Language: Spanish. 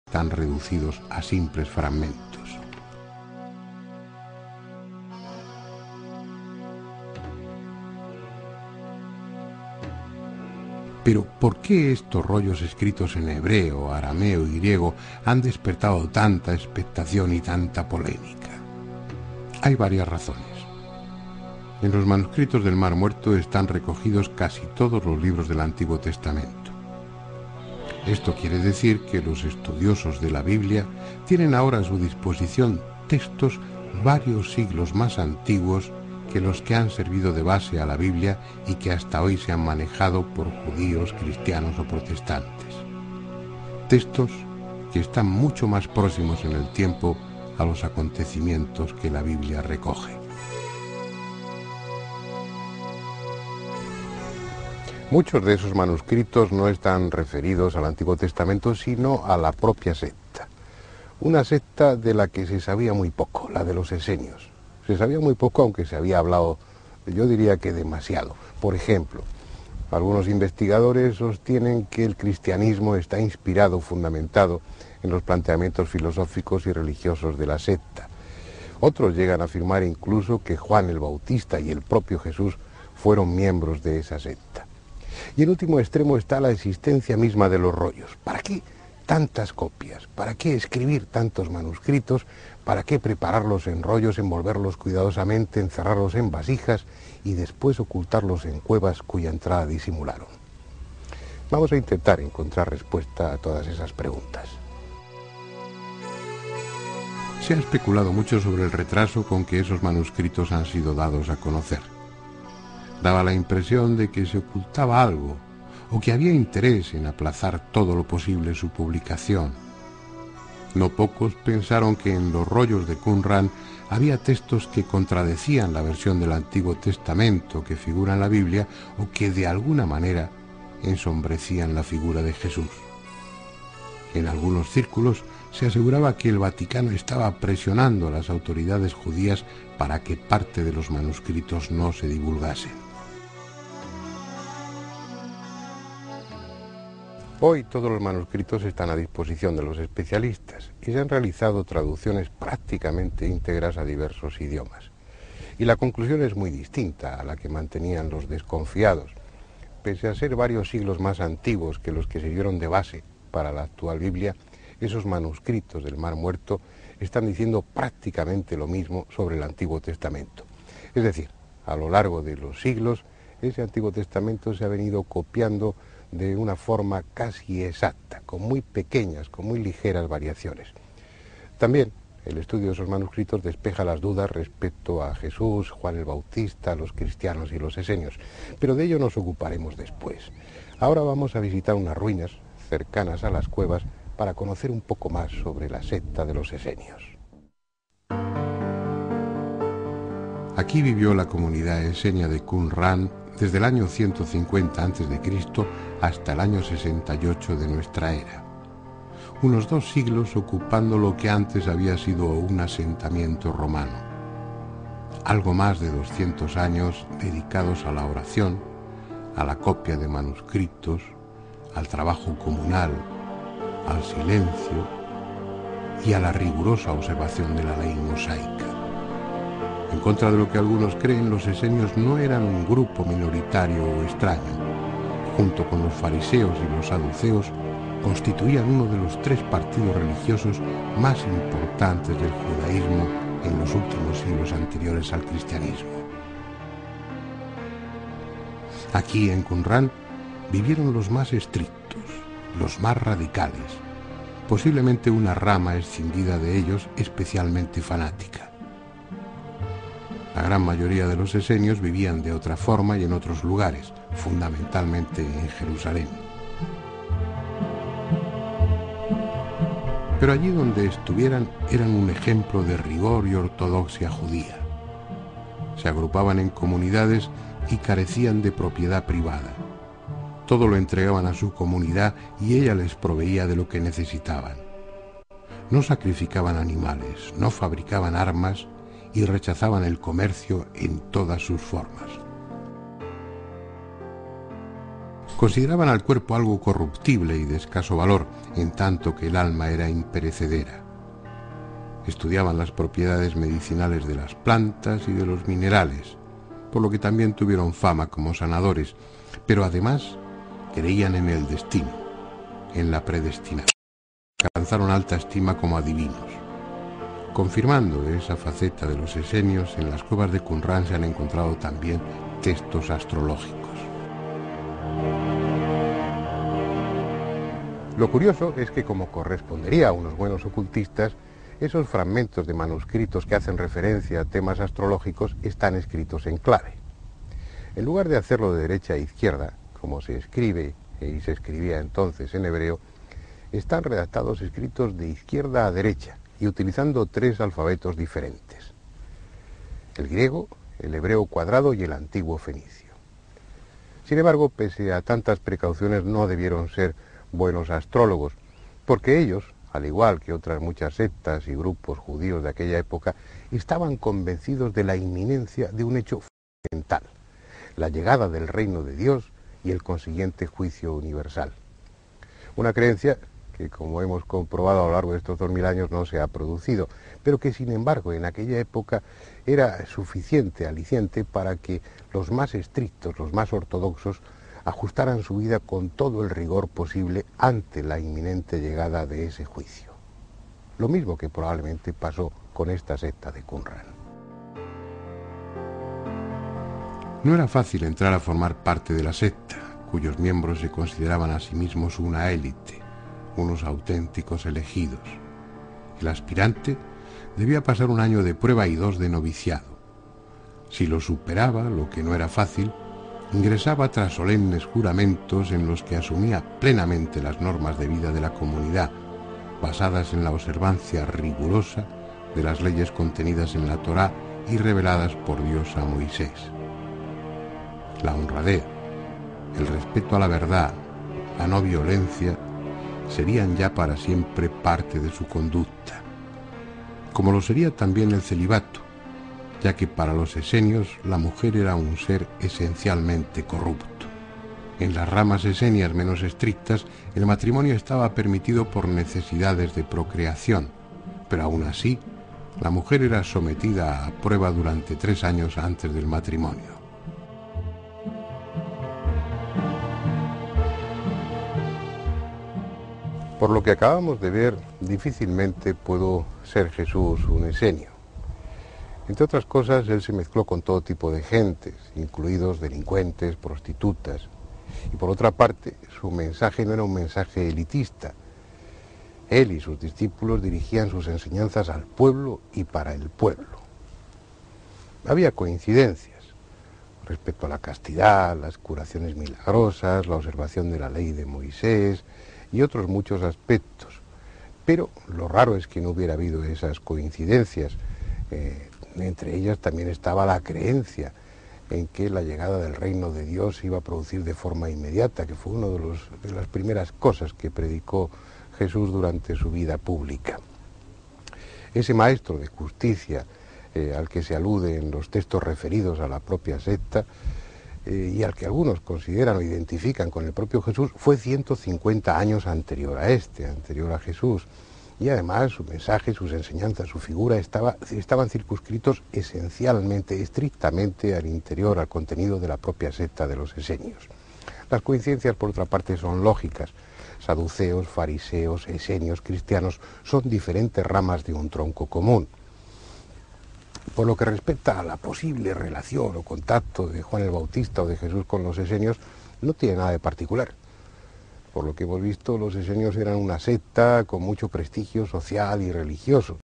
están reducidos a simples fragmentos. Pero, ¿por qué estos rollos escritos en hebreo, arameo y griego han despertado tanta expectación y tanta polémica? Hay varias razones. En los manuscritos del Mar Muerto están recogidos casi todos los libros del Antiguo Testamento. Esto quiere decir que los estudiosos de la Biblia tienen ahora a su disposición textos varios siglos más antiguos que los que han servido de base a la Biblia y que hasta hoy se han manejado por judíos, cristianos o protestantes. Textos que están mucho más próximos en el tiempo a los acontecimientos que la Biblia recoge. Muchos de esos manuscritos no están referidos al Antiguo Testamento, sino a la propia secta. Una secta de la que se sabía muy poco, la de los esenios. Se sabía muy poco, aunque se había hablado, yo diría que demasiado. Por ejemplo, algunos investigadores sostienen que el cristianismo está inspirado, fundamentado en los planteamientos filosóficos y religiosos de la secta. Otros llegan a afirmar incluso que Juan el Bautista y el propio Jesús fueron miembros de esa secta. Y en último extremo está la existencia misma de los rollos. ¿Para qué tantas copias? ¿Para qué escribir tantos manuscritos? ¿Para qué prepararlos en rollos, envolverlos cuidadosamente, encerrarlos en vasijas y después ocultarlos en cuevas cuya entrada disimularon? Vamos a intentar encontrar respuesta a todas esas preguntas. Se ha especulado mucho sobre el retraso con que esos manuscritos han sido dados a conocer. Daba la impresión de que se ocultaba algo, o que había interés en aplazar todo lo posible su publicación. No pocos pensaron que en los rollos de Qumran había textos que contradecían la versión del Antiguo Testamento que figura en la Biblia o que de alguna manera ensombrecían la figura de Jesús. En algunos círculos se aseguraba que el Vaticano estaba presionando a las autoridades judías para que parte de los manuscritos no se divulgasen. Hoy todos los manuscritos están a disposición de los especialistas y se han realizado traducciones prácticamente íntegras a diversos idiomas. Y la conclusión es muy distinta a la que mantenían los desconfiados. Pese a ser varios siglos más antiguos que los que sirvieron de base para la actual Biblia, esos manuscritos del Mar Muerto están diciendo prácticamente lo mismo sobre el Antiguo Testamento. Es decir, a lo largo de los siglos, ese Antiguo Testamento se ha venido copiando de una forma casi exacta, con muy pequeñas, con muy ligeras variaciones. También el estudio de esos manuscritos despeja las dudas respecto a Jesús, Juan el Bautista, los cristianos y los esenios, pero de ello nos ocuparemos después. Ahora vamos a visitar unas ruinas cercanas a las cuevas para conocer un poco más sobre la secta de los esenios. Aquí vivió la comunidad esenia de Qumran desde el año 150 a.C. hasta el año 68 de nuestra era. Unos 2 siglos ocupando lo que antes había sido un asentamiento romano. Algo más de 200 años dedicados a la oración, a la copia de manuscritos, al trabajo comunal, al silencio y a la rigurosa observación de la ley mosaica. En contra de lo que algunos creen, los esenios no eran un grupo minoritario o extraño. Junto con los fariseos y los saduceos, constituían uno de los 3 partidos religiosos más importantes del judaísmo en los últimos siglos anteriores al cristianismo. Aquí en Qumran vivieron los más estrictos, los más radicales, posiblemente una rama escindida de ellos especialmente fanática. La gran mayoría de los esenios vivían de otra forma y en otros lugares, fundamentalmente en Jerusalén. Pero allí donde estuvieran eran un ejemplo de rigor y ortodoxia judía. Se agrupaban en comunidades y carecían de propiedad privada. Todo lo entregaban a su comunidad y ella les proveía de lo que necesitaban. No sacrificaban animales, no fabricaban armas y rechazaban el comercio en todas sus formas. Consideraban al cuerpo algo corruptible y de escaso valor, en tanto que el alma era imperecedera. Estudiaban las propiedades medicinales de las plantas y de los minerales, por lo que también tuvieron fama como sanadores, pero además creían en el destino, en la predestinación. Alcanzaron alta estima como adivinos. Confirmando esa faceta de los esenios, en las cuevas de Qumran se han encontrado también textos astrológicos. Lo curioso es que, como correspondería a unos buenos ocultistas, esos fragmentos de manuscritos que hacen referencia a temas astrológicos están escritos en clave. En lugar de hacerlo de derecha a izquierda, como se escribe y se escribía entonces en hebreo, están redactados escritos de izquierda a derecha y utilizando 3 alfabetos diferentes: el griego, el hebreo cuadrado y el antiguo fenicio. Sin embargo, pese a tantas precauciones, no debieron ser buenos astrólogos, porque ellos, al igual que otras muchas sectas y grupos judíos de aquella época, estaban convencidos de la inminencia de un hecho fundamental: la llegada del reino de Dios y el consiguiente juicio universal. Una creencia que, como hemos comprobado a lo largo de estos 2000 años, no se ha producido, pero que sin embargo en aquella época era suficiente aliciente para que los más estrictos, los más ortodoxos, ajustaran su vida con todo el rigor posible ante la inminente llegada de ese juicio. Lo mismo que probablemente pasó con esta secta de Qumran. No era fácil entrar a formar parte de la secta, cuyos miembros se consideraban a sí mismos una élite, unos auténticos elegidos. El aspirante debía pasar 1 año de prueba y 2 de noviciado. Si lo superaba, lo que no era fácil, ingresaba tras solemnes juramentos en los que asumía plenamente las normas de vida de la comunidad, basadas en la observancia rigurosa de las leyes contenidas en la Torá y reveladas por Dios a Moisés. La honradez, el respeto a la verdad, la no violencia, serían ya para siempre parte de su conducta, como lo sería también el celibato, ya que para los esenios la mujer era un ser esencialmente corrupto. En las ramas esenias menos estrictas, el matrimonio estaba permitido por necesidades de procreación, pero aún así, la mujer era sometida a prueba durante 3 años antes del matrimonio. Por lo que acabamos de ver, difícilmente pudo ser Jesús un esenio. Entre otras cosas, él se mezcló con todo tipo de gentes, incluidos delincuentes, prostitutas. Y por otra parte, su mensaje no era un mensaje elitista. Él y sus discípulos dirigían sus enseñanzas al pueblo y para el pueblo. Había coincidencias respecto a la castidad, las curaciones milagrosas, la observación de la ley de Moisés y otros muchos aspectos. Pero lo raro es que no hubiera habido esas coincidencias. Entre ellas también estaba la creencia en que la llegada del reino de Dios se iba a producir de forma inmediata, que fue una de las primeras cosas que predicó Jesús durante su vida pública. Ese maestro de justicia al que se alude en los textos referidos a la propia secta y al que algunos consideran o identifican con el propio Jesús, fue 150 años anterior a Jesús. Y además su mensaje, sus enseñanzas, su figura estaban circunscritos esencialmente, estrictamente al interior, al contenido de la propia secta de los esenios. Las coincidencias, por otra parte, son lógicas. Saduceos, fariseos, esenios, cristianos son diferentes ramas de un tronco común. Por lo que respecta a la posible relación o contacto de Juan el Bautista o de Jesús con los esenios, no tiene nada de particular. Por lo que hemos visto, los esenios eran una secta con mucho prestigio social y religioso.